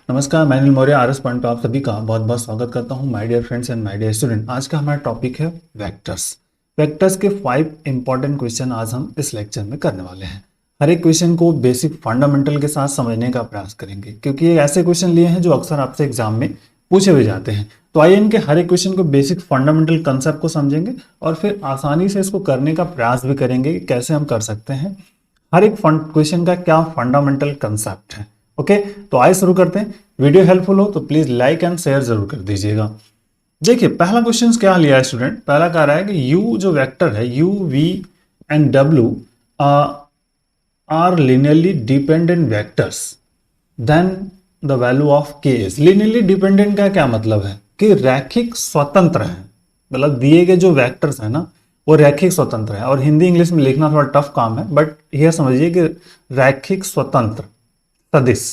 नमस्कार, मैं Anil Maurya RS point पे आप सभी का बहुत बहुत स्वागत करता हूं। My dear friends and my dear student, आज का हमारा टॉपिक है वेक्टर्स। वेक्टर्स के 5 इंपॉर्टेंट क्वेश्चन आज हम इस लेक्चर में करने वाले हैं। हर एक क्वेश्चन को बेसिक फंडामेंटल के साथ समझने का प्रयास करेंगे, क्योंकि ये ऐसे क्वेश्चन लिए हैं जो अक्सर आपसे एग्जाम में पूछे हुए जाते हैं। तो आइए इनके हर एक क्वेश्चन को बेसिक फंडामेंटल कंसेप्ट को समझेंगे और फिर आसानी से इसको करने का प्रयास भी करेंगे कि कैसे हम कर सकते हैं। हर एक क्वेश्चन का क्या फंडामेंटल कंसेप्ट है। ओके, तो आइए शुरू करते हैं। वीडियो हेल्पफुल हो तो प्लीज लाइक एंड शेयर जरूर कर दीजिएगा। देखिए, पहला क्वेश्चन क्या लिया है स्टूडेंट। पहला कह रहा है कि यू जो वेक्टर है, U V and W are linearly dependent vectors, then the value of K is. Linearly dependent का क्या मतलब है कि रैखिक स्वतंत्र है। मतलब दिए गए जो वेक्टर्स है ना, वो रैखिक स्वतंत्र है। और हिंदी इंग्लिश में लिखना थोड़ा टफ काम है, बट यह समझिए कि रैखिक स्वतंत्र सदिश।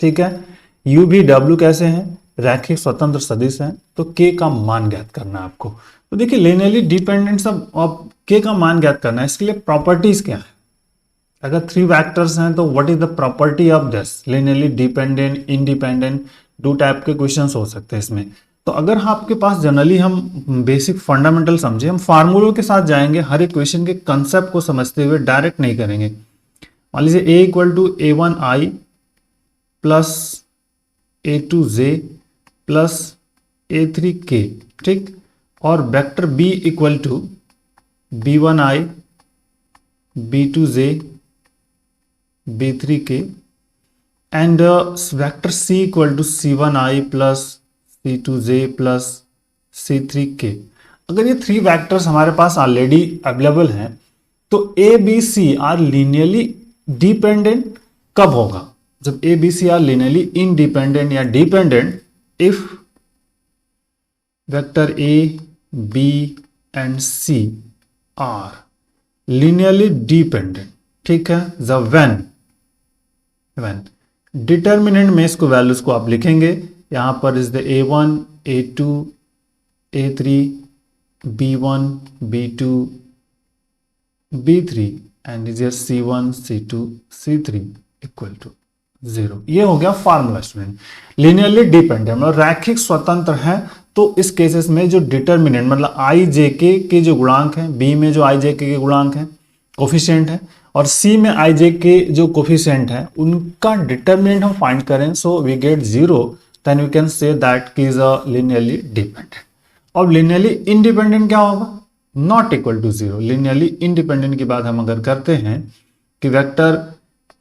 ठीक है, यू भी डब्ल्यू कैसे हैं, रैखिक स्वतंत्र सदिश हैं। तो के का मान ज्ञात करना है आपको। तो देखिए, लिनियरली डिपेंडेंट सब अब के का मान ज्ञात करना है। इसके लिए प्रॉपर्टीज क्या है। अगर 3 वेक्टर्स हैं तो what is the property of this, linearly dependent, independent, 2 type के क्वेश्चंस हो सकते हैं इसमें। तो अगर आपके पास जनरली हम बेसिक फंडामेंटल समझे, हम फार्मूलों के साथ जाएंगे, हर एक क्वेश्चन के कंसेप्ट को समझते हुए, डायरेक्ट नहीं करेंगे। मान लीजिए a equal to A1I plus A2J plus A3K, ठीक। और vector B equal to B1I B2J B3K and vector C equal to C1I plus C2J plus C3K। अगर ये 3 वेक्टर्स हमारे पास ऑलरेडी अवेलेबल हैं तो A B C are linearly dependent कब होगा, जब A B C are linearly independent या dependent if vector A B and C are linearly dependent. ठीक है, जब व्हेन डिटर्मिनेंट में इसको वैल्यूज को आप लिखेंगे, यहां पर is the A1 A2 A3 B1 B2 B3 and is C1 C2 C3 equal to 0। ये हो गया फार्मूला स्टूडेंट। लिनियरली डिपेंडेंट मतलब रैखिक स्वतंत्र है। तो इस केसेस में जो डिटर्मिनेंट मतलब आई जे के जो गुणांक हैं, बी में जो आई जे के गुणांक हैं, कोफिशिएंट है, और सी में आई जे के जो कोफिशिएंट है, उनका डिटर्मिनेंट हम फाइंड करें, so we get 0, then we can say that की इज अ लिनियरली डिपेंडेंट। और लिनियरली इंडिपेंडेंट क्या होगा, not equal to 0। Linearly independent की बात हम अगर करते हैं कि vector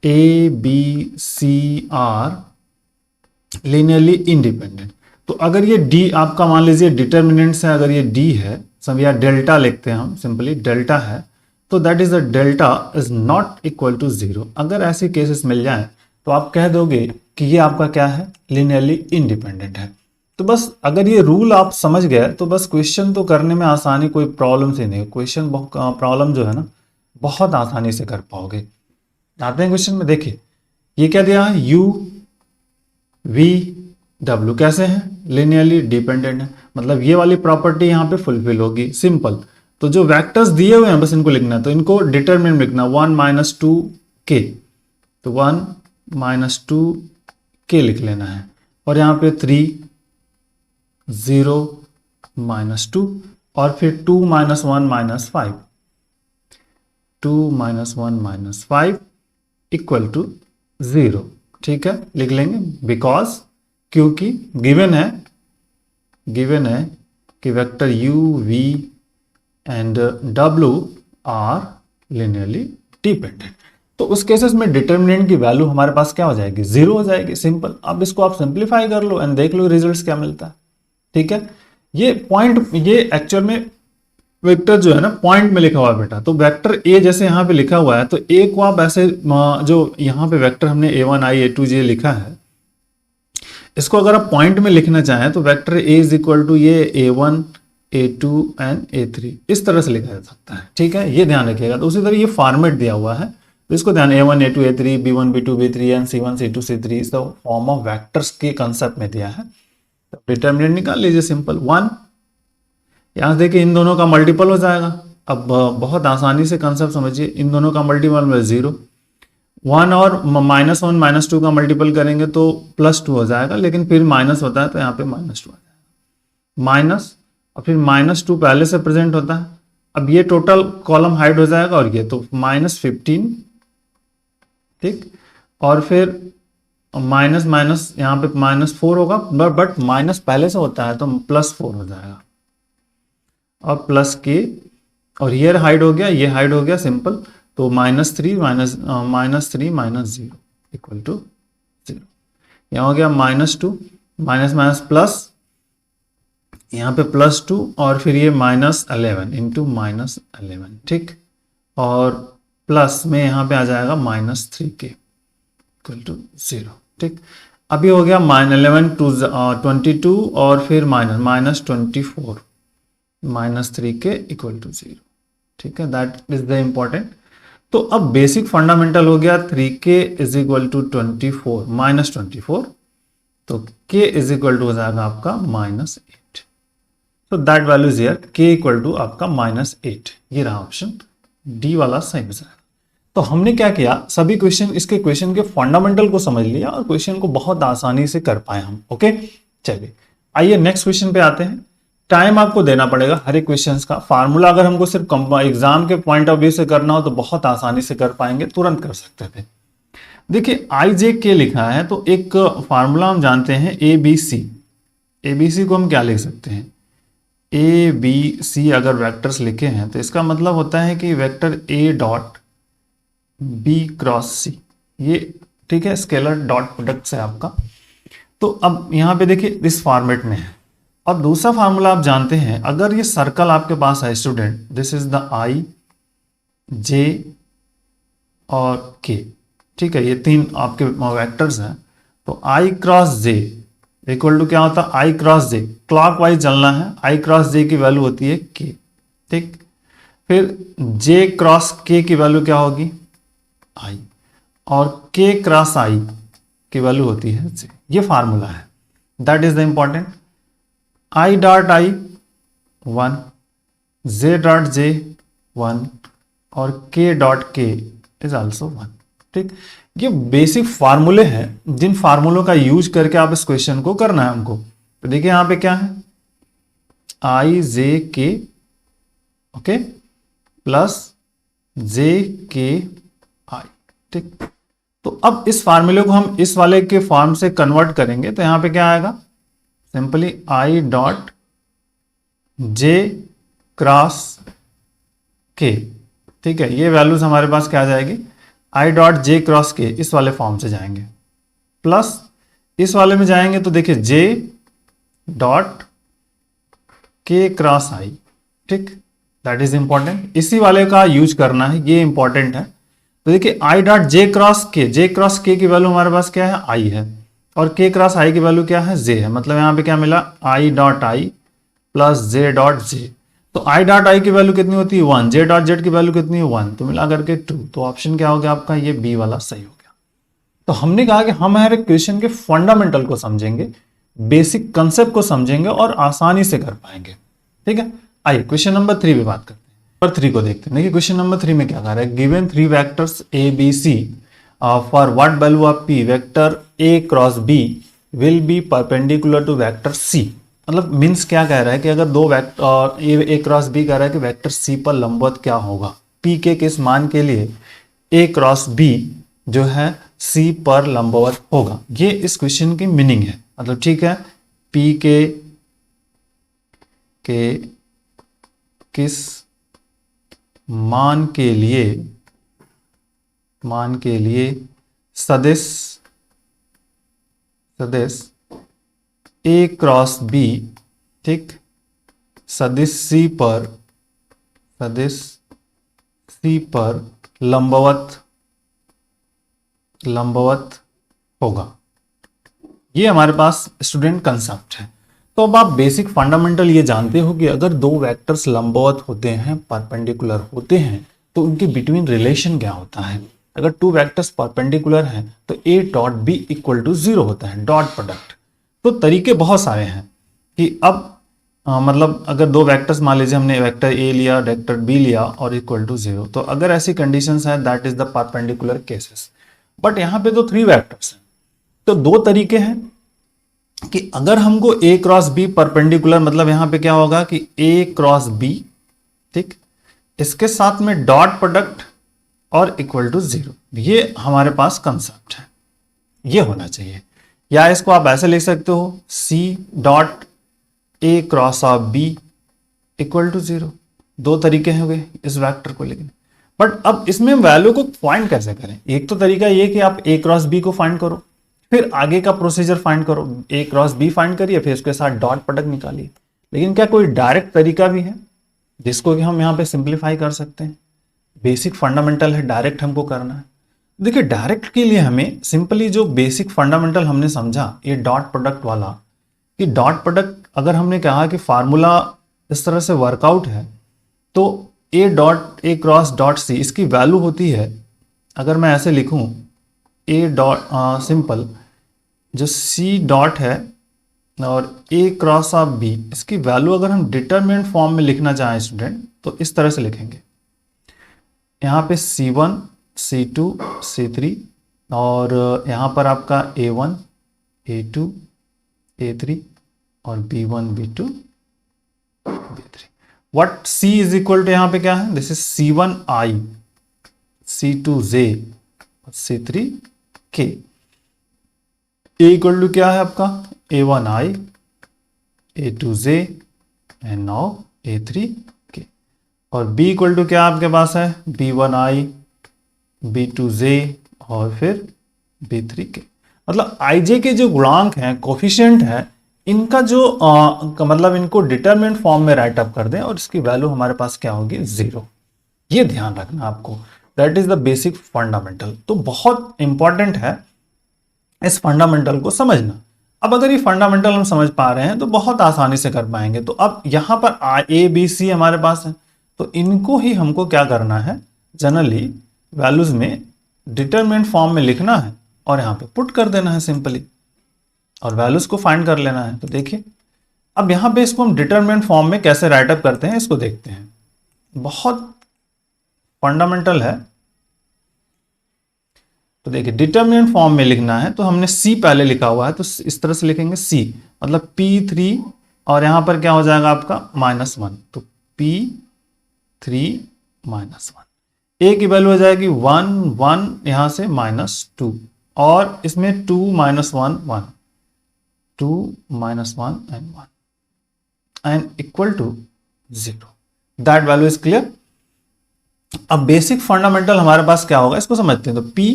A B C are linearly independent, तो अगर ये डी आपका मान लीजिए डिटर्मिनेंट्स है, अगर ये डी है, सब या डेल्टा लिखते हैं हम, सिंपली डेल्टा है, तो that is the delta is not equal to 0। अगर ऐसे केसेस मिल जाए तो आप कह दोगे कि ये आपका क्या है, लिनियरली इंडिपेंडेंट है। तो बस अगर ये रूल आप समझ गए तो बस क्वेश्चन तो करने में आसानी, कोई प्रॉब्लम से नहीं। क्वेश्चन प्रॉब्लम जो है ना, बहुत आसानी से कर पाओगे। आते हैं क्वेश्चन में। देखिए ये क्या दिया है, यू वी डब्ल्यू कैसे हैं, लिनियरली डिपेंडेंट है। मतलब ये वाली प्रॉपर्टी यहाँ पे फुलफिल होगी, सिंपल। तो जो वेक्टर्स दिए हुए हैं बस इनको लिखना है, तो इनको डिटरमिनेंट लिखना 1 माइनस 2 के, तो 1 माइनस 2 के लिख लेना है। और यहाँ पे 3 0 माइनस 2 और फिर 2 minus 1 minus 5, 2 minus 1 minus 5 equal to 0। ठीक है, लिख लेंगे बिकॉज, क्योंकि गिवन है कि vector u v and w are linearly dependent. तो उस केसेस में डिटर्मिनेंट की वैल्यू हमारे पास क्या हो जाएगी, 0 हो जाएगी, सिंपल। अब इसको आप सिंप्लीफाई कर लो एंड देख लो रिजल्ट्स क्या मिलता है। ठीक है, ये पॉइंट, ये एक्चुअल में वेक्टर जो है ना पॉइंट में लिखा हुआ है बेटा। तो वेक्टर ए जैसे यहाँ पे लिखा हुआ है, तो ए को आप ऐसे, जो यहाँ पे वेक्टर हमने A1I A2J लिखा है, इसको अगर आप पॉइंट में लिखना चाहें तो vector A is equal to ये A1 A2 एंड A3, इस तरह से लिखा जा सकता है। ठीक है, ये ध्यान रखिएगा। तो उसी तरह ये फॉर्मेट दिया हुआ है, तो इसको ध्यान, A1 A2 A3 B1 B2 B3 and C1 C2 C3 इस फॉर्म ऑफ वेक्टर्स के कंसेप्ट में दिया है। तो डिटर्मिनेंट निकाल लीजिए, सिंपल 1। यहां से देखिए इन दोनों का मल्टीपल हो जाएगा। अब बहुत आसानी से कंसेप्ट समझिए, इन दोनों का मल्टीपल में 0, 1 और -1 -2 का मल्टीपल करेंगे तो +2 हो जाएगा, लेकिन फिर माइनस होता है तो यहाँ पे -2 आ जाएगा, माइनस और फिर -2 पहले से प्रेजेंट होता है। अब ये टोटल कॉलम हाइड हो जाएगा और ये तो -15, ठीक, और फिर माइनस माइनस यहाँ पे -4 होगा, बट माइनस पहले से होता है तो +4 हो जाएगा, और प्लस के, और ये हाइड हो गया, ये हाइड हो गया, सिंपल, तो -3 -0 इक्वल टू 0। यहाँ हो गया -2 माइनस माइनस प्लस, यहाँ पे +2 और फिर ये -11 इंटू -11, ठीक, और प्लस में यहाँ पे आ जाएगा -3k इक्वल टू 0, ठीक। अभी हो गया -11 टू 22 और फिर -24 -3k इक्वल टू 0, ठीक है, दैट इज द इम्पॉर्टेंट। तो अब बेसिक फंडामेंटल हो गया 3k इज इक्वल टू 24 -24, तो k इज इक्वल टू हो जाएगा आपका -8, तो that value is here, k equal to आपका -8, ये रहा ऑप्शन डी वाला सही हो जाएगा। तो हमने क्या किया, सभी इसके क्वेश्चन के फंडामेंटल को समझ लिया और क्वेश्चन को बहुत आसानी से कर पाए हम। ओके, चलिए आइए नेक्स्ट क्वेश्चन पे आते हैं। टाइम आपको देना पड़ेगा हर एक क्वेश्चन का। फार्मूला अगर हमको सिर्फ एग्जाम के पॉइंट ऑफ व्यू से करना हो तो बहुत आसानी से कर पाएंगे, तुरंत कर सकते थे। देखिए IJK लिखा है तो एक फार्मूला हम जानते हैं ABC। ABC को हम क्या लिख सकते हैं, ABC अगर वेक्टर्स लिखे हैं तो इसका मतलब होता है कि vector A dot B cross C, ये ठीक है, स्केलर डॉट प्रोडक्ट से आपका। तो अब यहाँ पे देखिए इस फॉर्मेट में है। अब दूसरा फार्मूला आप जानते हैं, अगर ये सर्कल आपके पास है student, this is the I J और K, ठीक है, ये तीन आपके वेक्टर्स हैं। तो I cross J equal to क्या होता है, I क्रॉस J, क्लॉकवाइज चलना है, I क्रॉस J की वैल्यू होती है K, ठीक। फिर J क्रॉस K की वैल्यू क्या होगी I, और K क्रॉस I की वैल्यू होती है J। ये फार्मूला है, that is the important. I dot I 1, J dot J 1 और K dot K is also 1, ठीक। ये बेसिक फार्मूले हैं जिन फार्मूलों का यूज करके आप इस क्वेश्चन को करना है हमको। तो देखिए यहां पे क्या है, I J K, okay, plus J K I, ठीक। तो अब इस फार्मूले को हम इस वाले के फॉर्म से कन्वर्ट करेंगे तो यहां पे क्या आएगा, simply I dot J cross K, ठीक है, ये वैल्यूज हमारे पास क्या आ जाएगी, I dot J cross K, इस वाले फॉर्म से जाएंगे, प्लस इस वाले में जाएंगे तो देखिए J dot K cross I, ठीक, दैट इज इंपॉर्टेंट। इसी वाले का यूज करना है, ये इंपॉर्टेंट है। तो देखिए I dot J cross K की वैल्यू हमारे पास क्या है, I है, और K क्रॉस I की वैल्यू क्या है, J है। मतलब यहाँ पे क्या मिला, I dot I plus J dot J। तो I डॉट I की वैल्यू कितनी होती है 1, J डॉट Z की वैल्यू कितनी है 1, तो मिला करके 2। तो ऑप्शन क्या हो गया आपका, ये बी वाला सही हो गया। तो हमने कहा कि हम हर एक क्वेश्चन के फंडामेंटल को समझेंगे, बेसिक कंसेप्ट को समझेंगे और आसानी से कर पाएंगे, ठीक है। आइए क्वेश्चन नंबर 3 पे बात करते हैं। नंबर 3 को देखते हैं। देखिए क्वेश्चन नंबर 3 में क्या कह रहा है, given 3 vectors A B C for what value of P vector A cross B will be perpendicular to vector C। मतलब मीन्स क्या कह रहा है कि अगर दो वेक्टर A क्रॉस B कह रहा है कि वेक्टर C पर लंबवत क्या होगा, P के किस मान के लिए A क्रॉस B जो है C पर लंबवत होगा। ये इस क्वेश्चन की मीनिंग है। मतलब ठीक है, P के किस मान के लिए सदिश A क्रॉस B, ठीक, सदिश C पर लंबवत होगा। ये हमारे पास स्टूडेंट कंसेप्ट है। तो अब आप बेसिक फंडामेंटल ये जानते हो कि अगर दो वेक्टर्स लंबवत होते हैं, परपेंडिकुलर होते हैं, तो उनके बिटवीन रिलेशन क्या होता है। अगर टू वेक्टर्स परपेंडिकुलर हैं तो A dot B equal to 0 होता है, डॉट प्रोडक्ट। तो तरीके बहुत सारे हैं कि अब मतलब अगर दो वेक्टर्स मान लीजिए हमने वेक्टर A लिया, वेक्टर B लिया और इक्वल टू 0, तो अगर ऐसी कंडीशंस है that is the perpendicular cases. But यहाँ पे तो 3 वेक्टर्स हैं, तो 2 तरीके हैं कि अगर हमको A क्रॉस B परपेंडिकुलर, मतलब यहां पे क्या होगा कि A क्रॉस B, ठीक, इसके साथ में डॉट प्रोडक्ट और इक्वल टू 0, ये हमारे पास कंसेप्ट है, ये होना चाहिए। या इसको आप ऐसे लिख सकते हो C dot A cross of B equal to 0। 2 तरीके हैं हुए इस वेक्टर को लिखने। बट अब इसमें वैल्यू को फाइंड कैसे करें? एक तो तरीका ये कि आप A क्रॉस B को फाइंड करो, फिर आगे का प्रोसीजर फाइंड करो, A क्रॉस B फाइंड करिए, फिर उसके साथ डॉट प्रोडक्ट निकालिए। लेकिन क्या कोई डायरेक्ट तरीका भी है जिसको कि हम यहाँ पे सिंप्लीफाई कर सकते हैं? बेसिक फंडामेंटल है, डायरेक्ट हमको करना है। देखिए डायरेक्ट के लिए हमें सिंपली जो बेसिक फंडामेंटल हमने समझा ये डॉट प्रोडक्ट वाला, कि डॉट प्रोडक्ट अगर हमने कहा कि फार्मूला इस तरह से वर्कआउट है तो A क्रॉस डॉट C इसकी वैल्यू होती है, अगर मैं ऐसे लिखूं A डॉट सिंपल जो C डॉट है और A क्रॉस ऑफ B, इसकी वैल्यू अगर हम डिटरमिनेंट फॉर्म में लिखना चाहें स्टूडेंट तो इस तरह से लिखेंगे। यहाँ पे C1 C2 C3 और यहाँ पर आपका A1 A2 A3 और B1 B2 B3। What C is equal to, यहाँ पे क्या है, this is C1I C2J C3K। A equal to क्या है आपका A1I A2J and now A3K। और B इक्वल टू क्या आपके पास है B1I B2J और फिर B3K। मतलब IJ के जो गुणांक हैं, कोफिशिएंट है, इनका जो मतलब इनको डिटरमिनेंट फॉर्म में राइट अप कर दें और इसकी वैल्यू हमारे पास क्या होगी 0। ये ध्यान रखना आपको, that is the basic fundamental. तो बहुत इंपॉर्टेंट है इस फंडामेंटल को समझना। अब अगर ये फंडामेंटल हम समझ पा रहे हैं तो बहुत आसानी से कर पाएंगे। तो अब यहां पर A B C हमारे पास है, तो इनको ही हमको क्या करना है, जनरली वैल्यूज में डिटरमिनेंट फॉर्म में लिखना है और यहां पे पुट कर देना है सिंपली, और वैल्यूज को फाइंड कर लेना है। तो देखिए अब यहां पे इसको हम डिटरमिनेंट फॉर्म में कैसे राइट अप करते हैं इसको देखते हैं, बहुत फंडामेंटल है। तो देखिए डिटरमिनेंट फॉर्म में लिखना है तो हमने C पहले लिखा हुआ है, तो इस तरह से लिखेंगे C मतलब P3 और यहां पर क्या हो जाएगा आपका -1, तो P3 -1। A की वैल्यू हो जाएगी 1 1, यहां से -2 और इसमें 2 -1 1, 2 -1 and 1 and equal to 0। That value is clear. अब बेसिक फंडामेंटल हमारे पास क्या होगा इसको समझते हैं। तो P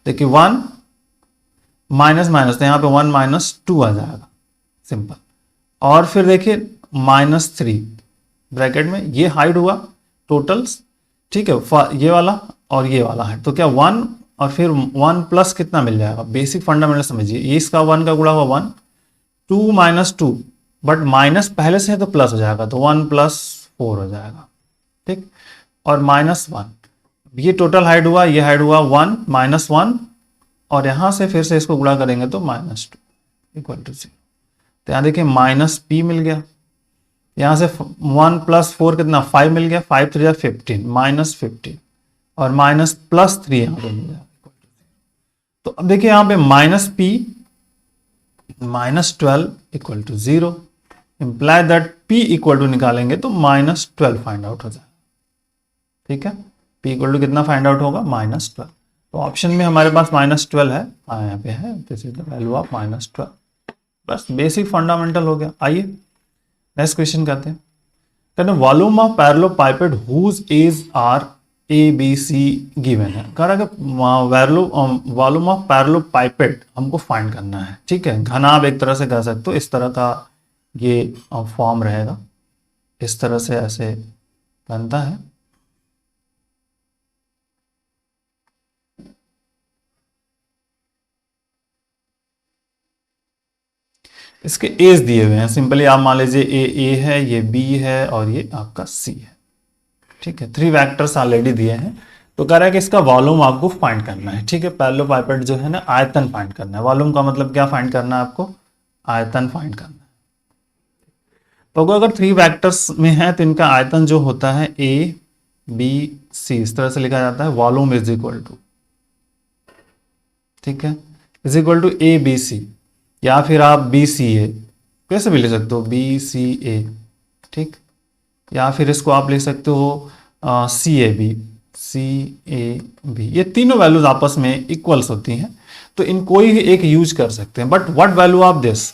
देखिए 1 माइनस माइनस, तो यहां पे 1 -2 आ जाएगा सिंपल, और फिर देखिए -3 ब्रैकेट में ये हाइड हुआ टोटल्स, ठीक है, ये वाला और ये वाला है, तो क्या 1 और फिर 1 प्लस कितना मिल जाएगा, बेसिक फंडामेंटल समझिए, ये इसका 1 का गुणा हुआ 1, 2 -2 बट माइनस पहले से है तो प्लस हो जाएगा, तो 1 + 4 हो जाएगा, ठीक, और -1 ये टोटल हाइड हुआ, ये हाइड हुआ 1 -1 और यहां से फिर से इसको गुणा करेंगे तो -2 इक्वल टू 0। तो यहां देखिए -p मिल गया, यहां से 1 + 4 कितना 5 मिल गया, 5 3 15 -15 और -+3 यहां पे मिल जाएगा। तो अब देखिए यहां पे -p -12 equal to 0 imply that p equal to निकालेंगे तो -12 फाइंड आउट हो जाएगा, ठीक है, p इक्वल टू कितना फाइंड आउट होगा -12। तो ऑप्शन में हमारे पास -12 है, यहाँ पे है, this is the value of -12। बस बेसिक फंडामेंटल हो गया। आइए नेक्स्ट क्वेश्चन करते हैं। कहते हैं volume of parallelepiped whose edge are ABC given है। कह रहा है वॉल्यूम ऑफ पैरेलल पाइपेट हमको फाइंड करना है, ठीक है, घना आप एक तरह से कह सकते हो, इस तरह का ये फॉर्म रहेगा, इस तरह से ऐसे बनता है। इसके एज दिए हुए हैं, सिंपली आप मान लीजिए ए है, ये B है और ये आपका C है, ठीक है, 3 वेक्टर्स ऑलरेडी दिए हैं। तो कह रहा है कि इसका वॉल्यूम आपको फाइंड करना है, ठीक है, पैरेलल पाइपेट जो है ना आयतन फाइंड करना है। वॉल्यूम का मतलब क्या फाइंड करना है आपको, आयतन फाइंड करना है। तो अगर 3 वेक्टर्स में है तो इनका आयतन जो होता है A B C इस तरह से लिखा जाता है, वॉल्यूम इज इक्वल टू ठीक है, is equal to A B C, या फिर आप बी सी ए कैसे भी लिख सकते हो, बी सी ए, ठीक, या फिर इसको आप लिख सकते हो सी A B, C A B, ये तीनों वैल्यूज आपस में इक्वल्स होती हैं, तो इन कोई भी एक यूज कर सकते हैं। But what value of this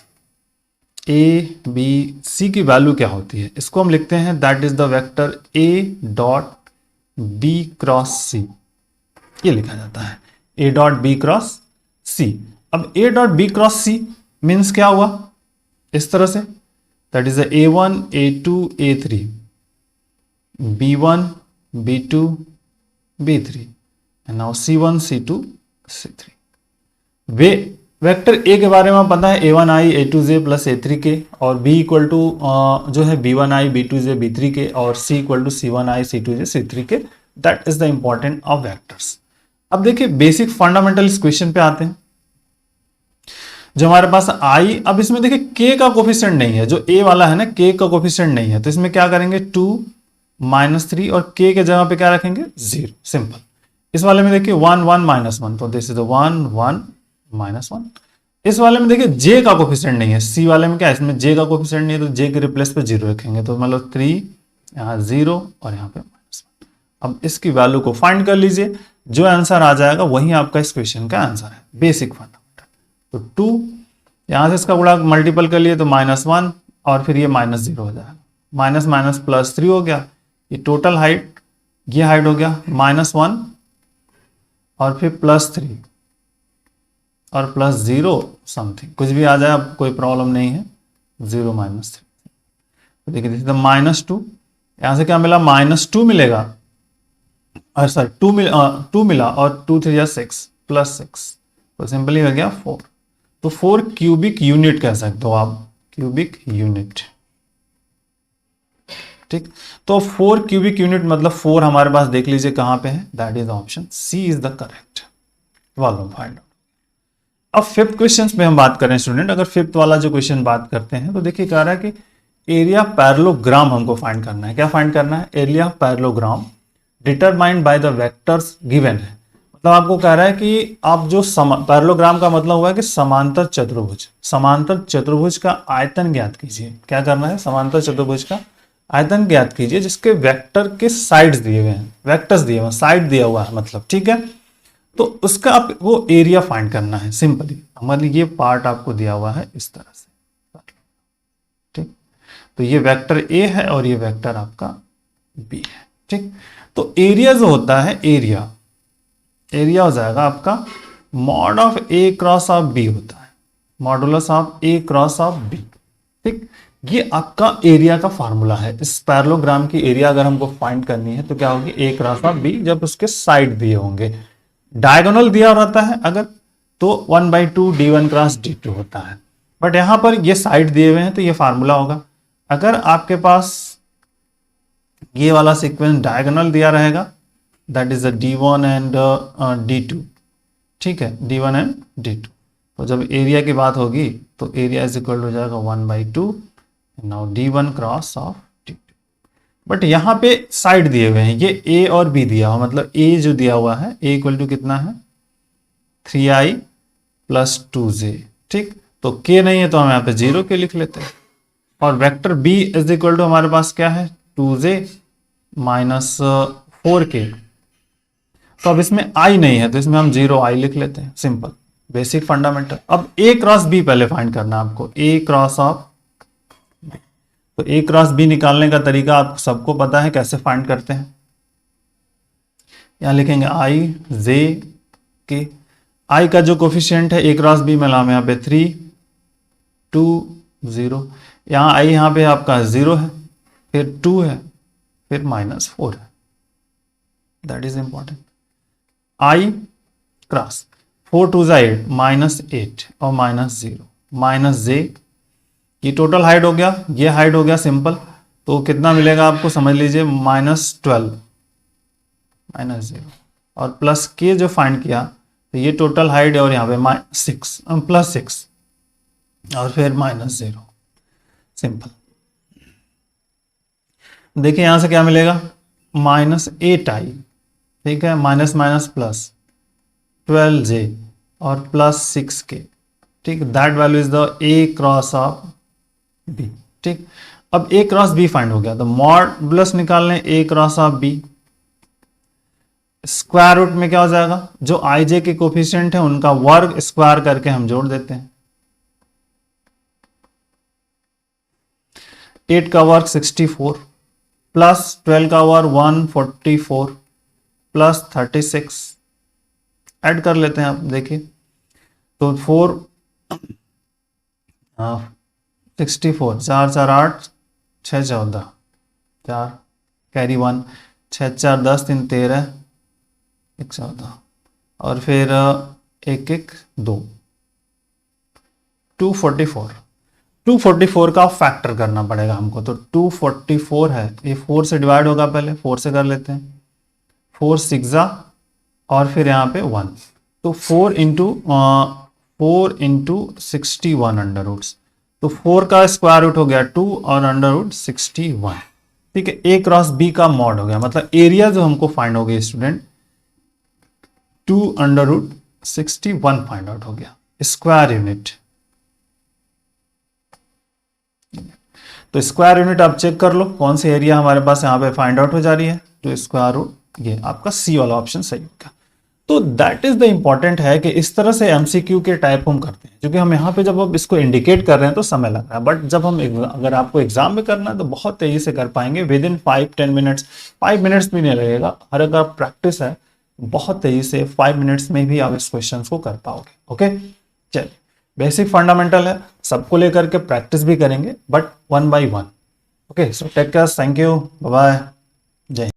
a B c की वैल्यू क्या होती है, इसको हम लिखते हैं that is the vector a dot b cross c, ये लिखा जाता है a dot b cross c. अब a dot b cross c means क्या हुआ, इस तरह से that is a one a two a three, b one b two b three, and now c one C to c three. वे vector a के बारे में पता है, a one i a two j plus a three k, और b equal to जो है b one i b two j b three k, और c equal to c one i c two j c three k. That is the important of vectors. अब देखिए basic fundamental इस question पे आते हैं, जो हमारे पास आई, अब इसमें देखिए के का कोफिशिएंट नहीं है, जो ए वाला है ना के का कोफिशिएंट नहीं है, तो इसमें क्या करेंगे 2 -3 और के के जगह पे क्या रखेंगे 0, सिंपल। इस वाले में देखिए 1 1 -1, तो दिस इज 1 1 -1। इस वाले में देखिए जे का कोफिशिएंट नहीं है, सी वाले में क्या है, इसमें जे का कोफिशिएंट नहीं है, तो जे के रिप्लेस पे 0 रखेंगे, तो मतलब 3 यहाँ 0 और यहाँ पे -1। अब इसकी वैल्यू को फाइंड कर लीजिए, जो आंसर आ जाएगा वही आपका इस क्वेश्चन का आंसर है, बेसिक फंडामेंटल। तो 2 यहां से इसका गुणा मल्टीपल कर लिए तो -1, और फिर ये -0 हो जाएगा, माइनस माइनस प्लस 3 हो गया, ये टोटल हाइट, ये हाइट हो गया -1 और फिर +3 और +0 समथिंग, कुछ भी आ जाए, अब कोई प्रॉब्लम नहीं है, 0 -3। तो देखिए दिस इज -2, यहां से क्या मिला -2 मिलेगा, और सर 2 मिला, और 2 3 6 +6, तो सिंपली हो गया 4। तो 4 क्यूबिक यूनिट कह सकते हो आप, क्यूबिक यूनिट, ठीक। तो 4 क्यूबिक यूनिट मतलब 4 हमारे पास देख लीजिए कहां पे है, that is option C is the correct volume find out. अब फिफ्थ क्वेश्चन पे हम बात करें स्टूडेंट, अगर फिफ्थ वाला जो क्वेश्चन बात करते हैं, तो देखिए कह रहा है कि एरिया पैरेललोग्राम हमको फाइंड करना है। क्या फाइंड करना है, area parallelogram determined by the vectors given है। मतलब आपको कह रहा है कि आप जो पैरेललोग्राम का मतलब हुआ है कि समांतर चतुर्भुज, समांतर चतुर्भुज का आयतन ज्ञात कीजिए। क्या करना है, समांतर चतुर्भुज का आयतन ज्ञात कीजिए जिसके वेक्टर के साइड्स दिए हुए हैं, वेक्टर्स दिए हुए हैं, साइड दिया हुआ है मतलब, ठीक है। तो उसका आपको एरिया फाइंड करना है सिंपली, मतलब ये पार्ट आपको दिया हुआ है इस तरह से, ठीक। तो ये वेक्टर ए है और ये वेक्टर आपका बी है, ठीक। तो एरिया जो होता है, एरिया हो जाएगा आपका mod of A cross of B होता है, modulus of A cross of B, ठीक। ये आपका एरिया का फार्मूला है। इस पैरेललोग्राम की एरिया अगर हमको फाइंड करनी है तो क्या होगी, ए क्रॉस ऑफ बी, जब उसके साइड दिए होंगे। डायगोनल दिया रहता है अगर, तो 1/2 d1 क्रॉस d2 होता है, बट यहां पर ये साइड दिए हुए हैं तो ये फार्मूला होगा। अगर आपके पास ये वाला सीक्वेंस डायगोनल दिया रहेगा, that is d1 and d2, ठीक है, d1 एंड d2। तो जब एरिया की बात होगी तो एरिया इज इक्वल हो जाएगा 1/2, now d1 cross of d2। But यहां पे साइड दिए हुए हैं, ये a और b दिया हुआ, मतलब a जो दिया हुआ है, a इक्वल टू कितना है 3i + 2j, ठीक। तो k नहीं है तो हम यहाँ पे 0 के लिख लेते हैं, और vector b is equal to हमारे पास क्या है 2j - 4k। तो अब इसमें i नहीं है तो इसमें हम 0i लिख लेते हैं, सिंपल बेसिक फंडामेंटल। अब a क्रॉस b पहले फाइंड करना है आपको, a क्रॉस ऑफ b। तो a क्रॉस b निकालने का तरीका आप सबको पता है, कैसे फाइंड करते हैं। यहां लिखेंगे i j k, i का जो कोफिशिएंट है a क्रॉस b में नाम यहाँ पे 3 2 0, यहाँ i यहाँ पे आपका 0 है, फिर 2 है, फिर -4 है, that is important. i cross 4 2 8 -8 और -0 -j, ये टोटल हाइट हो गया, ये हाइट हो गया सिंपल। तो कितना मिलेगा आपको समझ लीजिए -12 -0 और प्लस के जो फाइंड किया, तो ये टोटल हाइट है, और यहाँ पे 6 +6 और फिर -0, सिंपल। देखिए यहां से क्या मिलेगा -8i, ठीक है, माइनस माइनस प्लस 12j और प्लस 6k, ठीक, that value is the A cross of B. ठीक, अब ए क्रॉस बी फाइंड हो गया, तो मॉडुलस निकालने a cross of b, square root में क्या हो जाएगा, जो आई जे के कोफिशिएंट है उनका वर्ग स्क्वायर करके हम जोड़ देते हैं। 8 का वर्ग 64 प्लस 12 का वर्ग 144 प्लस 36, ऐड कर लेते हैं आप, देखिए तो 64, 4 4 8, 6 14, 4 कैरी 1, 6 4 10, 3 13, 1 14, और फिर 1 1 2, 244 का फैक्टर करना पड़ेगा हमको, तो 244 है, ये 4 से डिवाइड होगा, पहले 4 से कर लेते हैं, 4 6 और फिर यहाँ पे 1, तो 4 इंटू 61 अंडर रूट्स, तो 4 का स्क्वायर रूट हो गया 2 और अंडर रूट 61। ठीक है, ए क्रॉस बी का मॉड हो गया, मतलब एरिया जो हमको फाइंड हो गया student 2 under root 61 find out हो गया, स्क्वायर यूनिट। तो स्क्वायर यूनिट आप चेक कर लो कौन सी एरिया हमारे पास यहाँ पे फाइंड आउट हो जा रही है, तो स्क्वायर रूट, ये आपका सी वाला ऑप्शन सही होगा। तो दैट इज द इंपॉर्टेंट है कि इस तरह से एमसीक्यू के टाइप हम करते हैं, क्योंकि हम यहाँ पे जब अब इसको इंडिकेट कर रहे हैं तो समय लग रहा है, बट जब हम अगर आपको एग्जाम में करना है तो बहुत तेजी से कर पाएंगे, विद इन 5-10 मिनट्स, 5 मिनट्स भी नहीं लगेगा, हर अगर प्रैक्टिस है बहुत तेजी से 5 मिनट्स में भी आप इस क्वेश्चन को कर पाओगे। ओके, चलिए, बेसिक फंडामेंटल है, सबको लेकर के प्रैक्टिस भी करेंगे, but 1 by 1। Okay, so take care, thank you, bye bye, जय।